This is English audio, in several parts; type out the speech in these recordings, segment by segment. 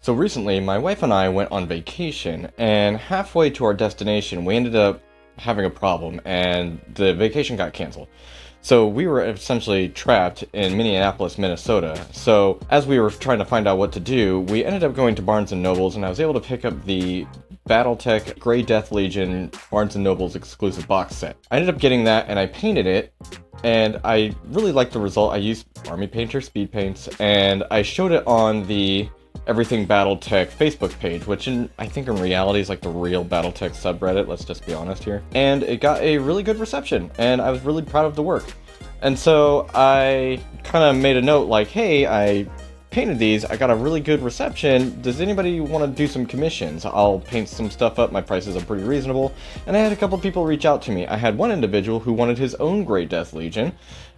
So recently, my wife and I went on vacation, and halfway to our destination, we ended up having a problem, and the vacation got canceled. So we were essentially trapped in Minneapolis, Minnesota. So as we were trying to find out what to do, we ended up going to Barnes & Noble's, and I was able to pick up the Battletech Grey Death Legion Barnes & Noble's exclusive box set. I ended up getting that, and I painted it, and I really liked the result. I used Army Painter speed paints, and I showed it on the Everything Battletech Facebook page, which I think in reality is like the real Battletech subreddit, let's just be honest here. And it got a really good reception, and I was really proud of the work. And so I kind of made a note like, hey, I painted these, I got a really good reception, does anybody want to do some commissions? I'll paint some stuff up, my prices are pretty reasonable. And I had a couple people reach out to me. I had one individual who wanted his own Grey Death Legion,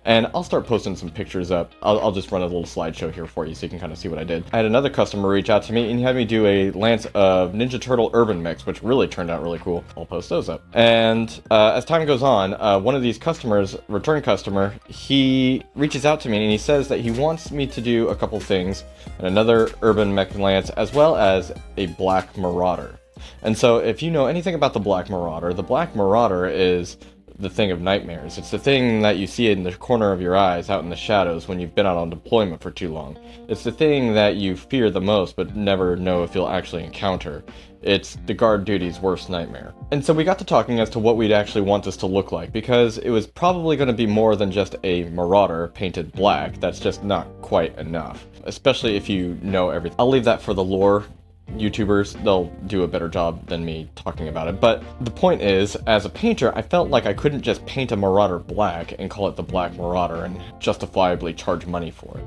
and I'll start posting some pictures up. I'll just run a little slideshow here for you so you can kind of see what I did. I had another customer reach out to me, and he had me do a lance of Ninja Turtle Urban Mix, which really turned out really cool. I'll post those up. And as time goes on, one of these customers, return customer, he reaches out to me and he says that he wants me to do a couple things, and another Urban Mech lance, as well as a Black Marauder. And so if you know anything about the Black Marauder is the thing of nightmares. It's the thing that you see in the corner of your eyes out in the shadows when you've been out on deployment for too long. It's the thing that you fear the most but never know if you'll actually encounter. It's the guard duty's worst nightmare. And so we got to talking as to what we'd actually want this to look like, because it was probably going to be more than just a Marauder painted black. That's just not quite enough, especially if you know everything. I'll leave that for the lore YouTubers, they'll do a better job than me talking about it. But the point is, as a painter, I felt like I couldn't just paint a Marauder black and call it the Black Marauder and justifiably charge money for it.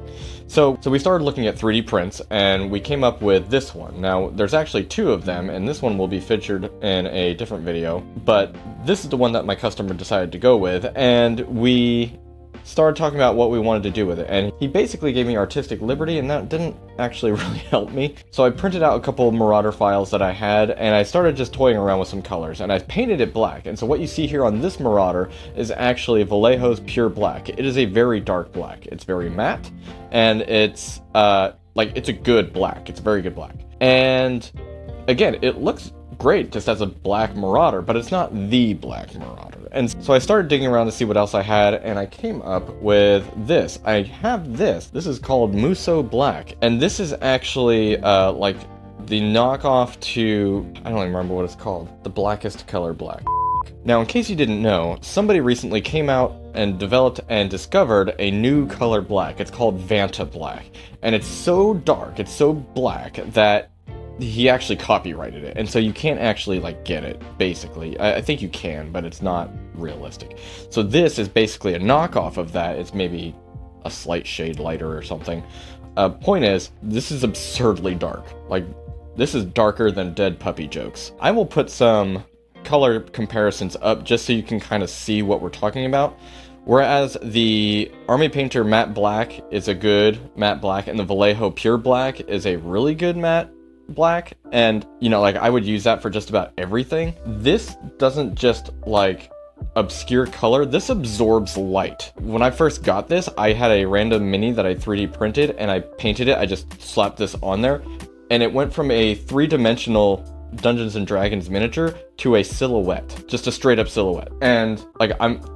So we started looking at 3D prints, and we came up with this one. Now, there's actually two of them, and this one will be featured in a different video, but this is the one that my customer decided to go with, and we started talking about what we wanted to do with it, and he basically gave me artistic liberty, and that didn't actually really help me. So I printed out a couple of Marauder files that I had, and I started just toying around with some colors, and I painted it black. And so what you see here on this Marauder is actually Vallejo's Pure Black. It is a very dark black. It's very matte, and it's it's a good black. It's a very good black. And again, it looks great just as a Black Marauder, but it's not the Black Marauder. And so I started digging around to see what else I had, and I came up with this. I have this. This is called Muso Black, and this is actually like the knockoff to, I don't even remember what it's called, the blackest color black. Now, in case you didn't know, somebody recently came out and developed and discovered a new color black. It's called Vanta Black, and it's so dark, it's so black that he actually copyrighted it, and so you can't actually get it, basically. I think you can, but it's not realistic. So this is basically a knockoff of that. It's maybe a slight shade lighter or something. Point is, this is absurdly dark. This is darker than Dead Puppy Jokes. I will put some color comparisons up just so you can kind of see what we're talking about. Whereas the Army Painter Matte Black is a good matte black, and the Vallejo Pure Black is a really good matte black, and I would use that for just about everything. This doesn't just obscure color, this absorbs light. When I first got this, I had a random mini that I 3D printed, and I painted it. I just slapped this on there, and it went from a three-dimensional Dungeons and Dragons miniature to a silhouette, just a straight up silhouette. And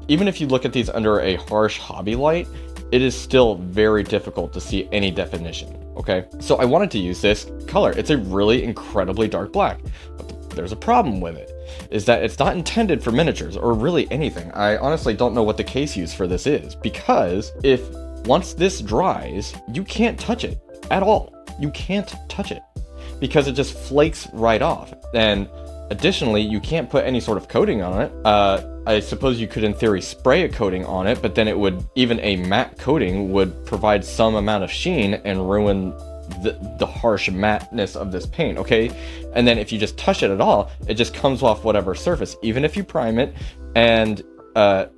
even if you look at these under a harsh hobby light, it is still very difficult to see any definition. Okay, so I wanted to use this color. It's a really incredibly dark black, but there's a problem with it, is that it's not intended for miniatures or really anything. I honestly don't know what the case use for this is, because once this dries, you can't touch it at all. You can't touch it because it just flakes right off. And additionally, you can't put any sort of coating on it. I suppose you could, in theory, spray a coating on it, but then even a matte coating would provide some amount of sheen and ruin the harsh matteness of this paint, okay? And then if you just touch it at all, it just comes off whatever surface, even if you prime it, and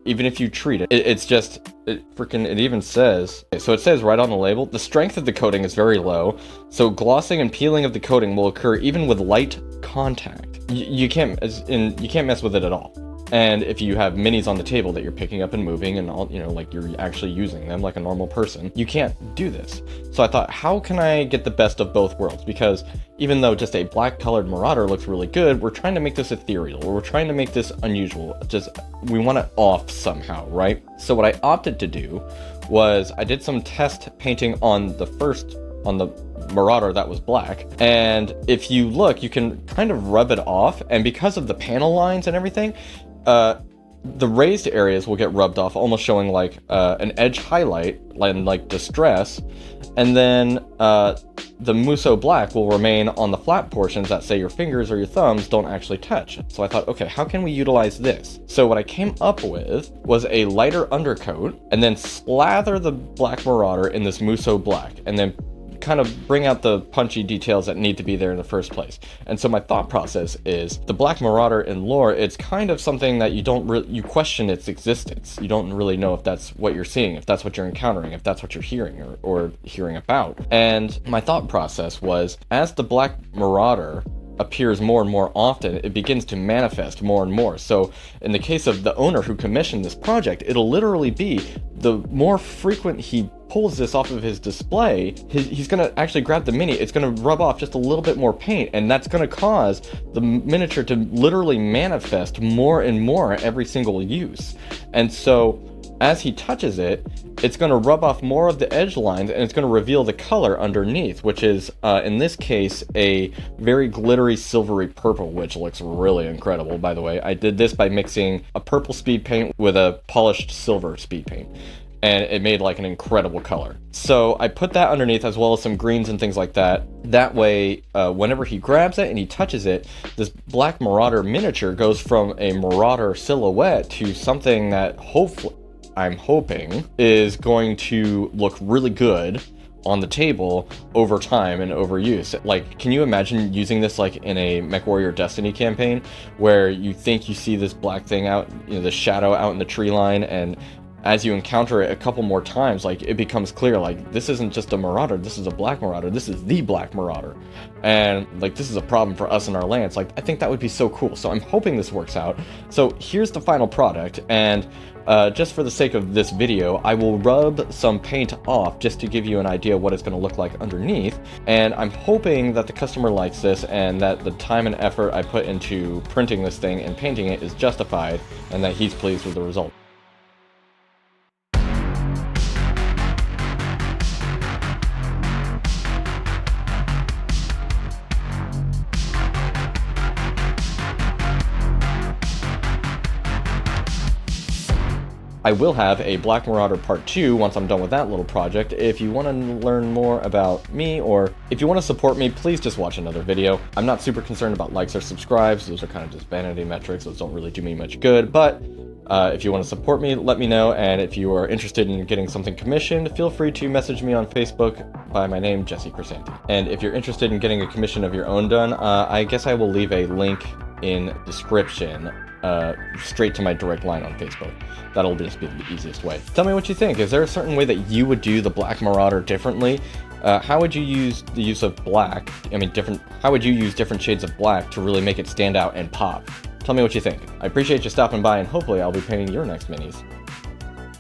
even if you treat it. It even says, so it says right on the label, the strength of the coating is very low, so glossing and peeling of the coating will occur even with light contact. You can't mess with it at all. And if you have minis on the table that you're picking up and moving and all, you know, like you're actually using them like a normal person, you can't do this. So I thought, how can I get the best of both worlds? Because even though just a black colored Marauder looks really good, we're trying to make this ethereal, or we're trying to make this unusual. We want it off somehow, right? So what I opted to do was I did some test painting on the Marauder that was black, and if you look, you can kind of rub it off, and because of the panel lines and everything, the raised areas will get rubbed off, almost showing like an edge highlight and like distress, and then the Muso black will remain on the flat portions that, say, your fingers or your thumbs don't actually touch. So I thought, okay, how can we utilize this? So what I came up with was a lighter undercoat, and then slather the Black Marauder in this Muso black, and then kind of bring out the punchy details that need to be there in the first place. And so my thought process is, the Black Marauder in lore, it's kind of something that you question its existence. You don't really know if that's what you're seeing, if that's what you're encountering, if that's what you're hearing or hearing about. And my thought process was, as the Black Marauder appears more and more often, it begins to manifest more and more. So in the case of the owner who commissioned this project, it'll literally be the more frequent he pulls this off of his display, he's gonna actually grab the mini, it's gonna rub off just a little bit more paint, and that's gonna cause the miniature to literally manifest more and more every single use. And so as he touches it, it's going to rub off more of the edge lines, and it's going to reveal the color underneath, which is, in this case, a very glittery silvery purple, which looks really incredible, by the way. I did this by mixing a purple speed paint with a polished silver speed paint, and it made like an incredible color. So I put that underneath, as well as some greens and things like that. That way, whenever he grabs it and he touches it, this Black Marauder miniature goes from a Marauder silhouette to something that I'm hoping is going to look really good on the table over time and over use. Like, can you imagine using this like in a Mechwarrior Destiny campaign, where you think you see this black thing out, you know, the shadow out in the tree line, and as you encounter it a couple more times, like, it becomes clear, like, this isn't just a Marauder, this is a Black Marauder, this is the Black Marauder, and like, this is a problem for us in our lands. Like, I think that would be so cool. So I'm hoping this works out. So here's the final product, and just for the sake of this video, I will rub some paint off just to give you an idea of what it's going to look like underneath, and I'm hoping that the customer likes this, and that the time and effort I put into printing this thing and painting it is justified, and that he's pleased with the result. I will have a Black Marauder Part 2 once I'm done with that little project. If you want to learn more about me, or if you want to support me, please just watch another video. I'm not super concerned about likes or subscribes. Those are kind of just vanity metrics. Those don't really do me much good. But if you want to support me, let me know. And if you are interested in getting something commissioned, feel free to message me on Facebook by my name, Jesse Crisanti. And if you're interested in getting a commission of your own done, I guess I will leave a link in description straight to my direct line on Facebook. That'll just be the easiest way. Tell me what you think. Is there a certain way that you would do the Black Marauder differently? How would you use the use of black? How would you use different shades of black to really make it stand out and pop? Tell me what you think. I appreciate you stopping by, and hopefully I'll be painting your next minis.